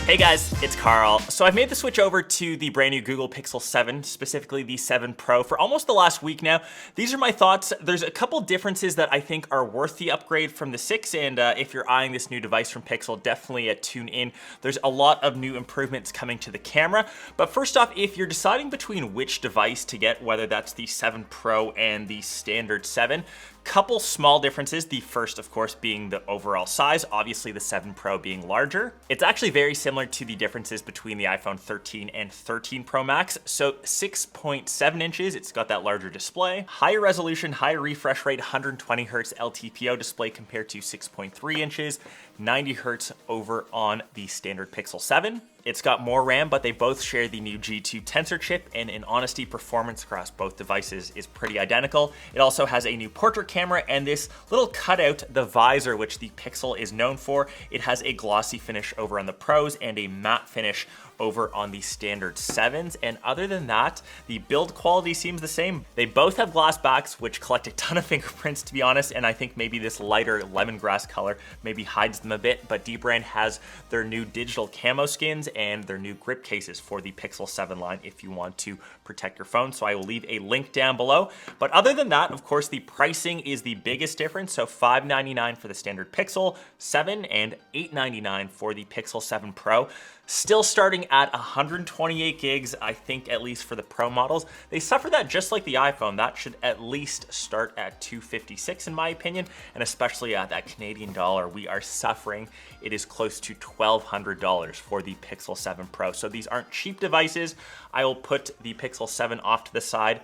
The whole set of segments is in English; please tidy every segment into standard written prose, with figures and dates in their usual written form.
Hey guys, it's Carl. So I've made the switch over to the brand new Google Pixel 7, specifically the 7 Pro, for almost the last week now. These are my thoughts. There's a couple differences that I think are worth the upgrade from the 6, and if you're eyeing this new device from Pixel, definitely tune in. There's a lot of new improvements coming to the camera. But first off, if you're deciding between which device to get, whether that's the 7 Pro and the standard 7, couple small differences. The first, of course, being the overall size, obviously the 7 Pro being larger. It's actually very similar to the differences between the iPhone 13 and 13 Pro Max. So 6.7 inches, it's got that larger display, higher resolution, higher refresh rate, 120 Hertz LTPO display compared to 6.3 inches, 90 Hertz over on the standard Pixel 7. It's got more RAM, but they both share the new G2 Tensor chip, and in honesty, performance across both devices is pretty identical. It also has a new portrait camera and this little cutout, the visor, which the Pixel is known for. It has a glossy finish over on the Pros and a matte finish over on the standard 7s, and other than that, the build quality seems the same. They both have glass backs, which collect a ton of fingerprints, to be honest, and I think maybe this lighter lemongrass color maybe hides them a bit, but Dbrand has their new digital camo skins and their new grip cases for the Pixel 7 line if you want to protect your phone, so I will leave a link down below. But other than that, of course, the pricing is the biggest difference, so $599 for the standard Pixel 7 and $899 for the Pixel 7 Pro. Still starting at 128 gigs, I think, at least for the Pro models. They suffer that just like the iPhone. That should at least start at $256 in my opinion, and especially at that Canadian dollar, we are suffering. It is close to $1,200 for the Pixel 7 Pro. So these aren't cheap devices. I will put the Pixel 7 off to the side.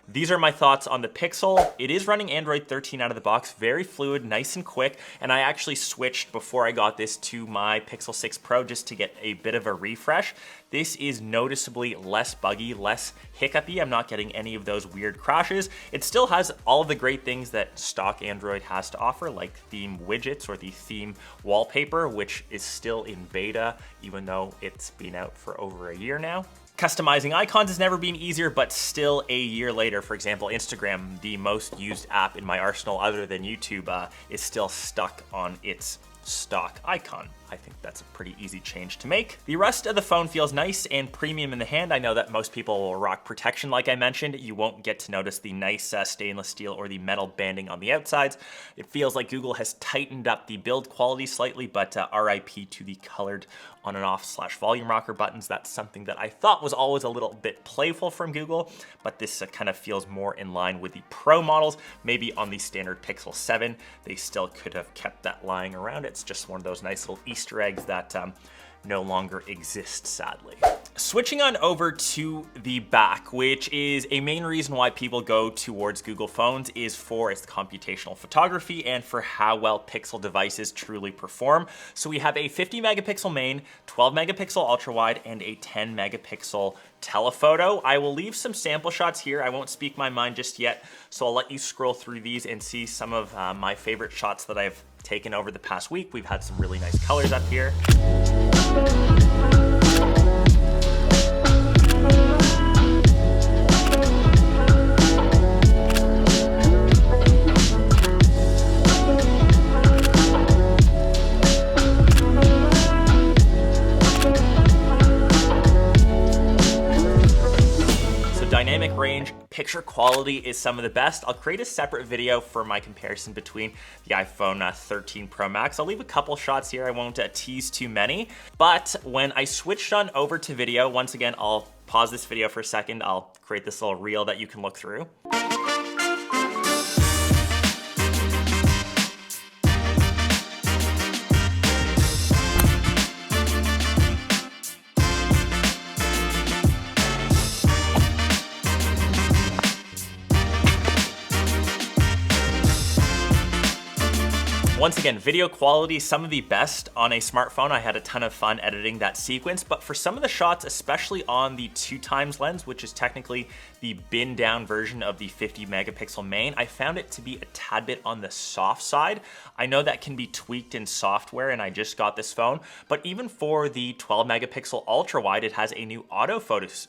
These are my thoughts on the Pixel. It is running Android 13 out of the box, very fluid, nice and quick, and I actually switched before I got this to my Pixel 6 Pro just to get a bit of a refresh. This is noticeably less buggy, less hiccupy. I'm not getting any of those weird crashes. It still has all of the great things that stock Android has to offer, like theme widgets or the theme wallpaper, which is still in beta, even though it's been out for over a year now. Customizing icons has never been easier, but still a year later, for example, Instagram, the most used app in my arsenal other than YouTube, is still stuck on its stock icon. I think that's a pretty easy change to make. The rest of the phone feels nice and premium in the hand. I know that most people will rock protection like I mentioned. You won't get to notice the nice stainless steel or the metal banding on the outsides. It feels like Google has tightened up the build quality slightly, but RIP to the colored on and off / volume rocker buttons. That's something that I thought was always a little bit playful from Google, but this kind of feels more in line with the Pro models. Maybe on the standard Pixel 7, they still could have kept that lying around. It's just one of those nice little Easter eggs that no longer exist, sadly. Switching on over to the back, which is a main reason why people go towards Google phones, is for its computational photography and for how well Pixel devices truly perform. So we have a 50 megapixel main, 12 megapixel ultra wide, and a 10 megapixel telephoto. I will leave some sample shots here. I won't speak my mind just yet, so I'll let you scroll through these and see some of my favorite shots that I've taken over the past week. We've had some really nice colors up here. Dynamic range, picture quality is some of the best. I'll create a separate video for my comparison between the iPhone 13 Pro Max. I'll leave a couple shots here. I won't tease too many, but when I switched on over to video, once again, I'll pause this video for a second. I'll create this little reel that you can look through. Once again, video quality, some of the best on a smartphone. I had a ton of fun editing that sequence, but for some of the shots, especially on the 2x lens, which is technically the bin down version of the 50 megapixel main, I found it to be a tad bit on the soft side. I know that can be tweaked in software, and I just got this phone, but even for the 12 megapixel ultra wide, it has a new autofocus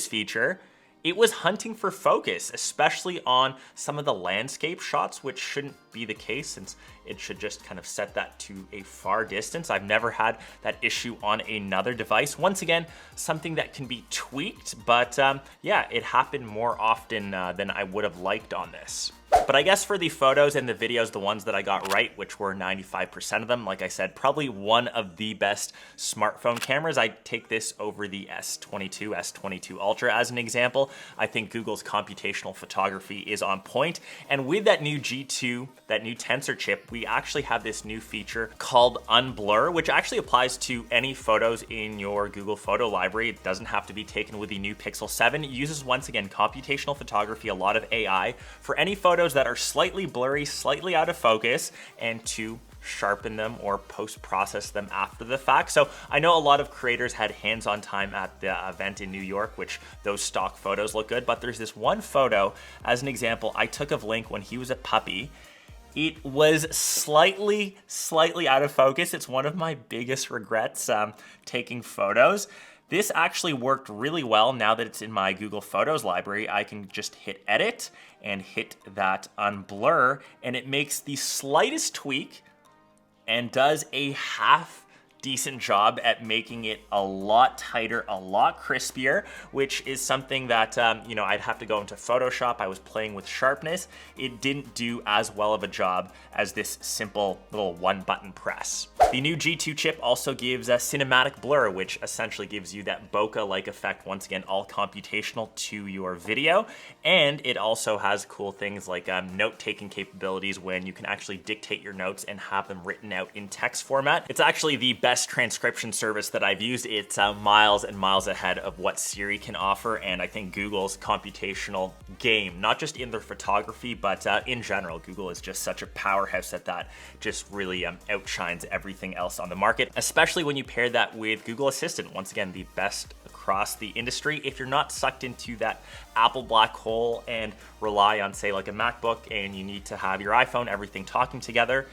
feature. it was hunting for focus, especially on some of the landscape shots, which shouldn't be the case since it should just kind of set that to a far distance. I've never had that issue on another device. Once again, something that can be tweaked, but yeah, it happened more often than I would have liked on this. But I guess for the photos and the videos, the ones that I got right, which were 95% of them, like I said, probably one of the best smartphone cameras. I'd take this over the S22, S22 Ultra as an example. I think Google's computational photography is on point. And with that new G2, that new Tensor chip, we actually have this new feature called Unblur, which actually applies to any photos in your Google photo library. It doesn't have to be taken with the new Pixel 7. It uses, once again, computational photography, a lot of AI, for any photos that are slightly blurry, slightly out of focus, and to sharpen them or post-process them after the fact. So I know a lot of creators had hands-on time at the event in New York, which those stock photos look good, but there's this one photo, as an example, I took of Link when he was a puppy. It was slightly out of focus. It's one of my biggest regrets taking photos. This actually worked really well. Now that it's in my Google Photos library, I can just hit edit and hit that unblur, and it makes the slightest tweak and does a half decent job at making it a lot tighter, a lot crispier, which is something that, you know, I'd have to go into Photoshop. I was playing with sharpness. It didn't do as well of a job as this simple little one button press. The new G2 chip also gives a cinematic blur, which essentially gives you that bokeh-like effect, once again, all computational to your video. And it also has cool things like note-taking capabilities when you can actually dictate your notes and have them written out in text format. It's actually the best transcription service that I've used. It's miles and miles ahead of what Siri can offer, and I think Google's computational game, not just in their photography, but in general, Google is just such a powerhouse at that, just really outshines everything else on the market, especially when you pair that with Google Assistant. Once again, the best across the industry. If you're not sucked into that Apple black hole and rely on, say, like a MacBook, and you need to have your iPhone, everything talking together,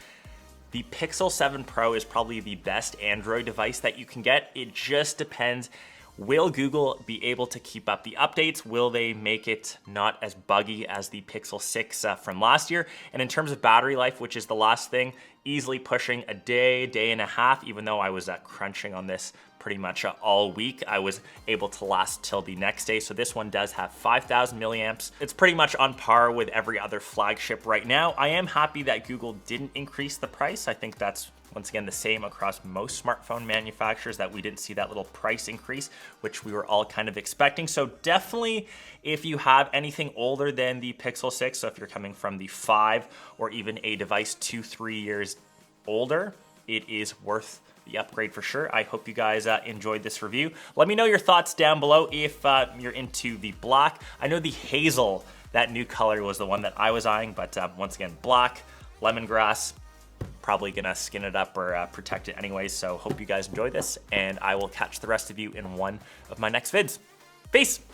the Pixel 7 Pro is probably the best Android device that you can get. It just depends. Will Google be able to keep up the updates? Will they make it not as buggy as the Pixel 6 from last year? And in terms of battery life, which is the last thing, easily pushing a day, day and a half, even though I was crunching on this pretty much all week, I was able to last till the next day. So this one does have 5,000 milliamps. It's pretty much on par with every other flagship right now. I am happy that Google didn't increase the price. I think that's, once again, the same across most smartphone manufacturers, that we didn't see that little price increase, which we were all kind of expecting. So definitely, if you have anything older than the Pixel 6, so if you're coming from the 5 or even a device 2-3 years older, it is worth the upgrade for sure. I hope you guys enjoyed this review. Let me know your thoughts down below if you're into the black. I know the hazel, that new color, was the one that I was eyeing, but once again, black, lemongrass, probably gonna skin it up or protect it anyways. So hope you guys enjoyed this, and I will catch the rest of you in one of my next vids. Peace.